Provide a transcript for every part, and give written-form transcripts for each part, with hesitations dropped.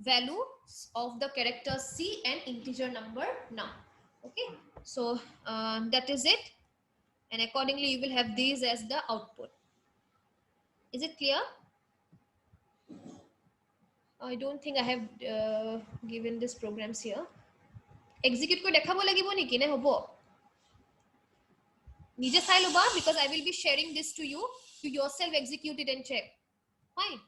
value of the character C and integer number now. Okay, so that is it, and accordingly you will have these as the output. Is it clear? I don't think I have given this programs here. Execute ko dekhabo lagibo niki ne hobo nije sai loba, because I will be sharing this to you. You yourself execute it and check. Fine.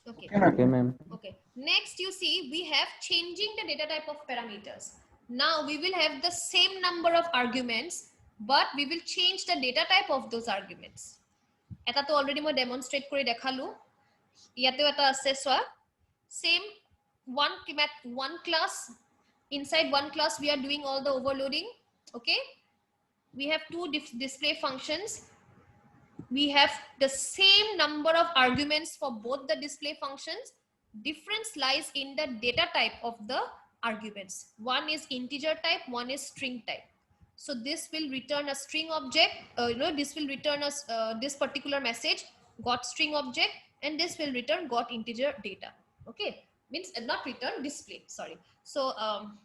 Okay. Okay, ma'am. Okay. Next, you see, we have changing the data type of parameters. Now we will have the same number of arguments, but we will change the data type of those arguments. Eta to already mo demonstrate kori dekhalu. Yato eta ase soa. Same one class. Inside one class, we are doing all the overloading. Okay. We have two display functions. We have the same number of arguments for both the display functions. Difference lies in the data type of the arguments. One is integer type, one is string type. So this will return a string object, this will return us this particular message got string object, and this will return got integer data. Okay, means not return, display, sorry. So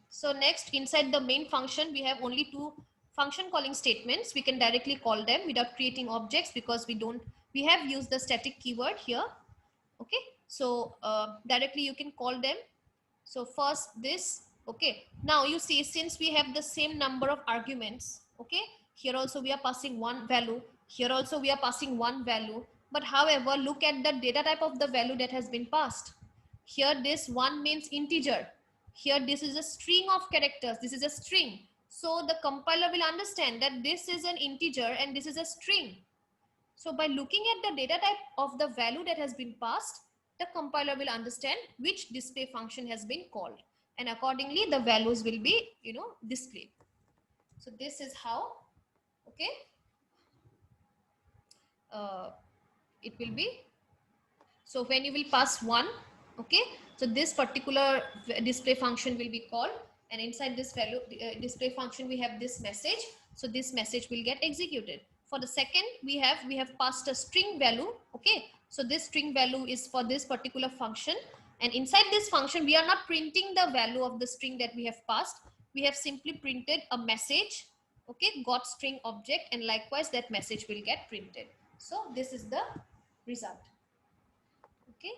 so next, inside the main function we have only two function calling statements. We can directly call them without creating objects, because we have used the static keyword here. Okay, so directly you can call them. So first this, okay, now you see, since we have the same number of arguments, okay, here also we are passing one value, here also we are passing one value, but however, look at the data type of the value that has been passed. Here this one means integer, here this is a string of characters, this is a string. So the compiler will understand that this is an integer and this is a string. So by looking at the data type of the value that has been passed, the compiler will understand which display function has been called, and accordingly the values will be, displayed. So this is how, okay, it will be. So when you will pass one, okay, so this particular display function will be called, and inside this value display function we have this message. So this message will get executed. For the second, we have passed a string value. Okay, so this string value is for this particular function, and inside this function we are not printing the value of the string that we have passed. We have simply printed a message, okay, got string object, and likewise that message will get printed. So this is the result. Okay,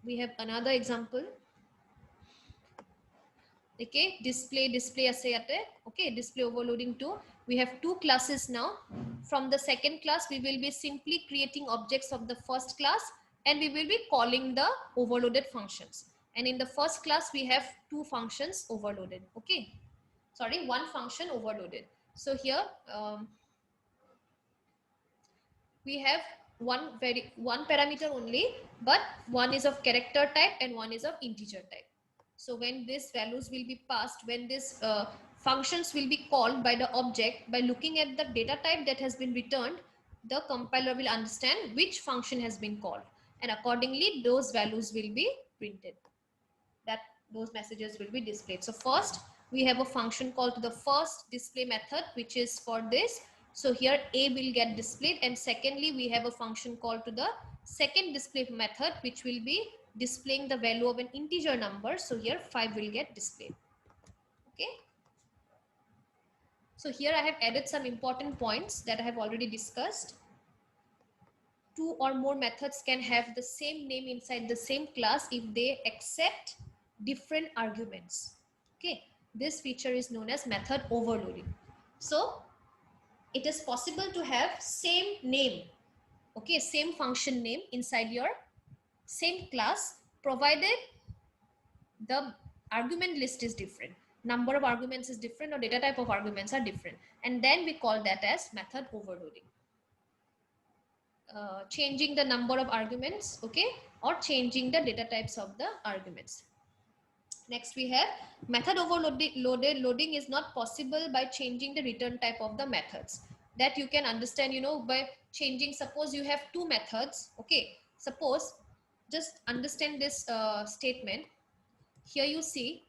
we have another example. Okay, display ase yate. Okay, display overloading 2. We have two classes now. From the second class, we will be simply creating objects of the first class, and we will be calling the overloaded functions. And in the first class, we have two functions overloaded. Okay, sorry, one function overloaded. So here we have one parameter only, but one is of character type and one is of integer type. So when these values will be passed, when these functions will be called by the object, by looking at the data type that has been returned, the compiler will understand which function has been called, and accordingly those values will be printed, that those messages will be displayed. So first we have a function called to the first display method, which is for this. So here A will get displayed, and secondly we have a function called to the second display method, which will be displaying the value of an integer number. So here 5 will get displayed. Okay, so here I have added some important points that I have already discussed. Two or more methods can have the same name inside the same class if they accept different arguments. Okay, this feature is known as method overloading. So it is possible to have same name, okay, same function name inside your same class, provided the argument list is different, number of arguments is different, or data type of arguments are different, and then we call that as method overloading. Changing the number of arguments, okay, or changing the data types of the arguments. Next we have method overloading is not possible by changing the return type of the methods. That you can understand, by changing, suppose you have two methods, okay, suppose, just understand this statement. Here you see,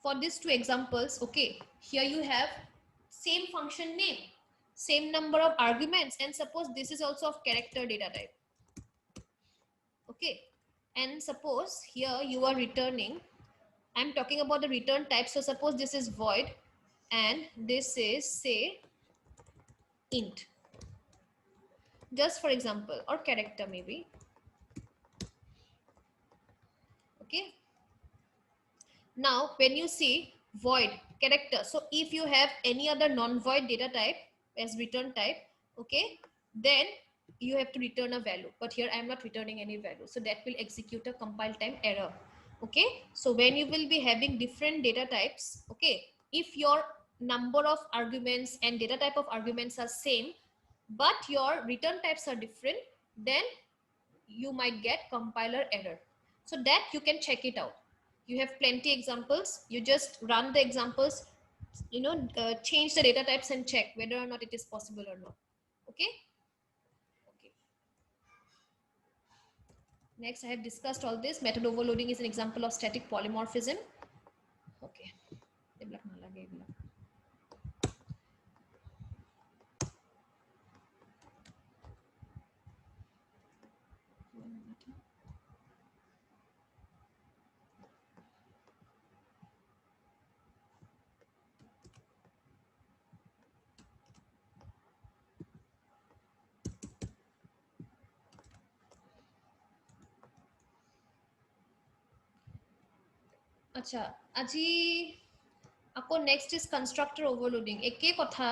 for these two examples, okay, here you have same function name, same number of arguments, and suppose this is also of character data type. Okay, and suppose here you are returning, I'm talking about the return type. So suppose this is void and this is say int, just for example, or character maybe. Okay, now when you see void character, so if you have any other non-void data type as return type, okay, then you have to return a value, but here I am not returning any value, so that will execute a compile time error. Okay, so when you will be having different data types, okay, if your number of arguments and data type of arguments are same but your return types are different, then you might get compiler error. So that you can check it out. You have plenty examples. You just run the examples, change the data types and check whether or not it is possible or not. Okay. Okay. Next, I have discussed all this. Method overloading is an example of static polymorphism. Okay. আচ্ছা আজি আকৌ next is constructor overloading একে কথা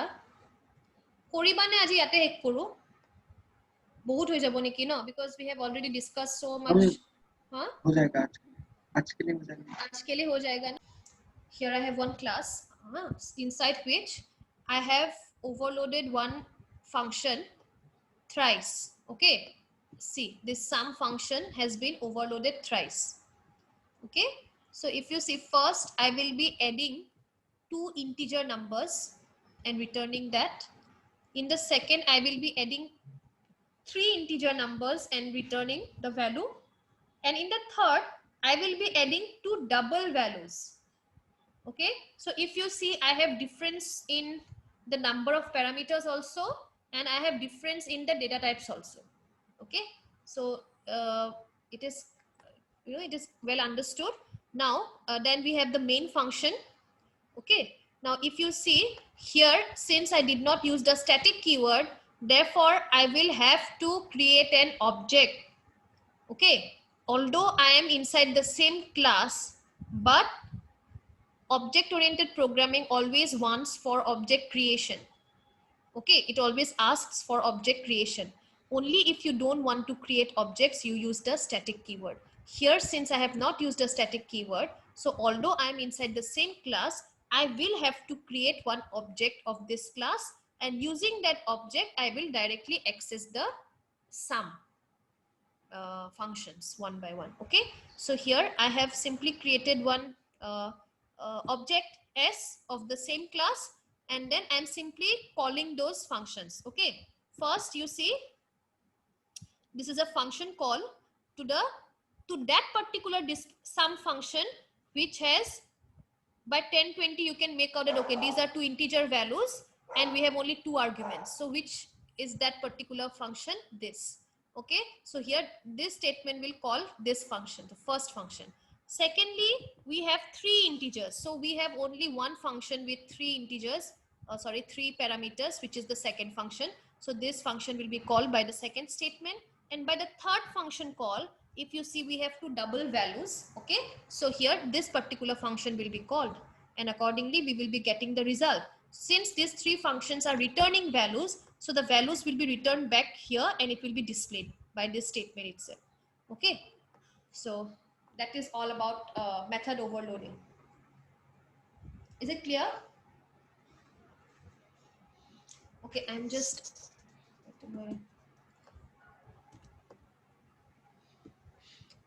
কৰিবানে আজি ইয়াতে শেষ কৰো বহুত হৈ যাব নেকি ন because we have already discussed so much हां हो जाएगा आज के लिए हो जाएगा आज के लिए हो जाएगा ना here I have one class inside which I have overloaded one function thrice. Okay, see this sum function has been overloaded thrice. Okay, so if you see, first I will be adding two integer numbers and returning that. In the second I will be adding three integer numbers and returning the value, and in the third I will be adding two double values. Okay, so if you see, I have difference in the number of parameters also, and I have difference in the data types also. Okay, so it is it is well understood now. Then we have the main function. Okay, now if you see here, since I did not use the static keyword, therefore I will have to create an object. Okay, although I am inside the same class, but object-oriented programming always wants for object creation. Okay, it always asks for object creation. Only if you don't want to create objects, you use the static keyword. Here, since I have not used a static keyword, so although I am inside the same class, I will have to create one object of this class, and using that object, I will directly access the sum functions one by one. Okay, so here I have simply created one object S of the same class, and then I'm simply calling those functions. Okay, first you see this is a function call to that particular sum function, which has by 1020 you can make out that okay, these are two integer values and we have only two arguments. So which is that particular function? This. Okay, so here this statement will call this function, the first function. Secondly, we have three integers, so we have only one function with three integers, three parameters, which is the second function. So this function will be called by the second statement, and by the third function call, if you see, we have two double values. Okay, so here this particular function will be called, and accordingly we will be getting the result. Since these three functions are returning values, so the values will be returned back here and it will be displayed by this statement itself. Okay, so that is all about method overloading. Is it clear? Okay, I'm just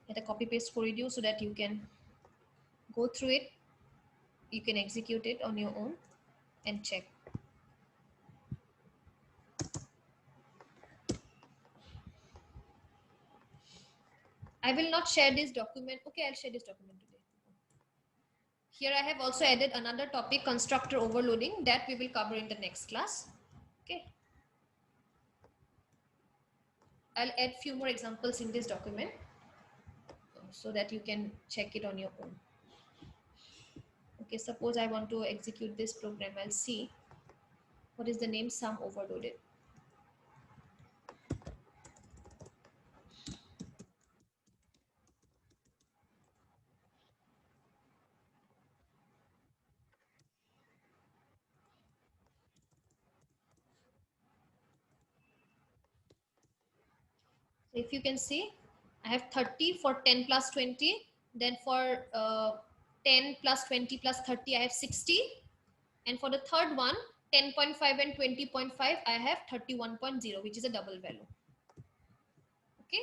get a copy paste for you so that you can go through it. You can execute it on your own and check. I will not share this document. Okay, I'll share this document today. Here I have also added another topic, constructor overloading, that we will cover in the next class. Okay. I'll add few more examples in this document. so that you can check it on your own. Okay, suppose I want to execute this program. I'll see what is the name sum overloaded. So if you can see, I have 30 for 10 plus 20. Then for 10 plus 20 plus 30, I have 60. And for the third one, 10.5 and 20.5, I have 31.0, which is a double value. Okay.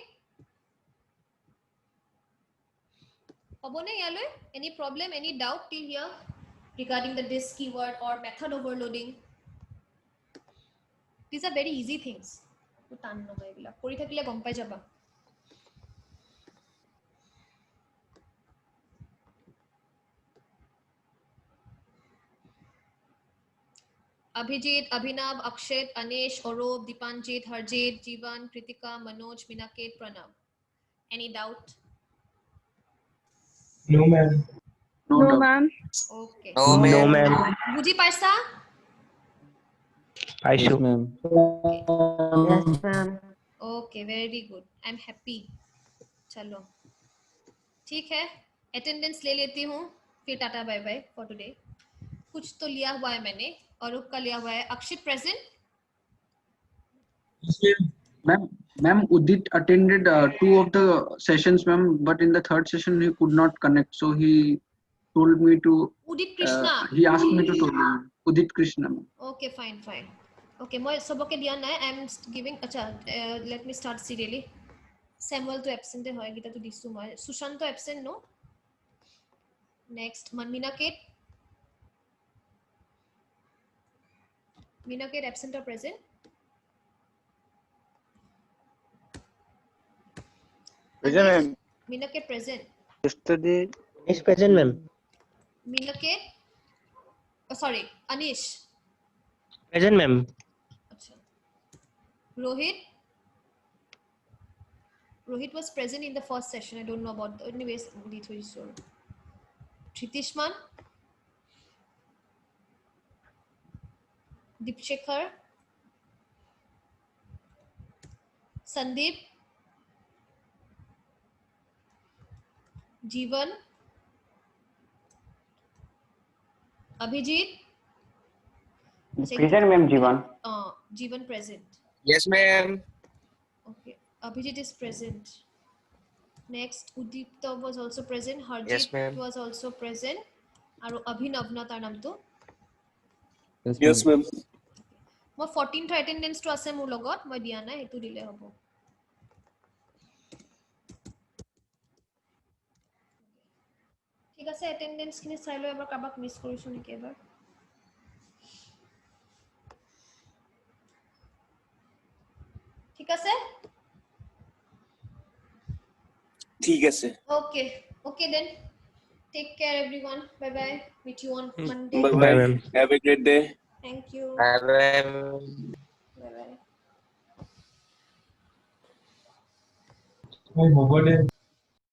Any problem, any doubt till here regarding the this keyword or method overloading? These are very easy things. কৰি থাকিলে গম পাই যাবা। Abhijit, Abhinav, Akshat, Anish, Arup, Dipanjit, Harjit, Jeevan, Kritika, Manoj, Minaket, Pranav. Any doubt? No, ma'am. No No, doubt. ma'am. Okay. No, No, ma'am. ma'am. Buji paisa? Aishu. ma'am. Yes, ma'am. Okay, very good. I'm happy. चलो ठीक है, attendance ले लेती हूँ, फिर tata bye bye for today. कुछ तो लिया हुआ है मैंने, औरूप का लिया हुआ है। अक्षित present? Ma'am, Udit attended 2 of the sessions, ma'am, but in the third session he could not connect, so he told me to. Udit Krishna? He asked me to tell you. Udit Krishna, ma'am. Okay, fine. Okay, मैं सबके दिया ना, I'm giving. अच्छा, let me start serially. Samuel तो absent है, गीता तो दिसू मैं। सुशांत तो absent no? Next, Minaket. Minaket absent or present? Present, ma'am. Minaket present. Yesterday. Is present, ma'am. Minaket? Oh, sorry, Anish. Present, ma'am. Achha. Rohit was present in the first session. I don't know about the, anyways, D3 is sure. Tritishman? Deepshekhar? Sandeep? Jeevan? Abhijit? Present, ma'am. Jeevan. Jeevan present. Yes, ma'am. Okay. Abhijit is present. Next, Udipta was also present. Harjit Yes, ma'am. was also present. Aru Abhinav na tar naam to. Yes, ma'am. Moi 14 ta attendance to ase mur logot, moi dia na etu dile hobo. ঠিক আছে, attendance খিনি চাই লৈ এবাৰ Kabak miss কৰিছো নেকি এবাৰ। ঠিক আছে? ঠিক আছে। Okay then. Take care everyone. Bye bye. Meet you on Monday. Bye Bye, bye. ma'am. Have a great day. Thank you. Bye bye. Bye bye. Oh,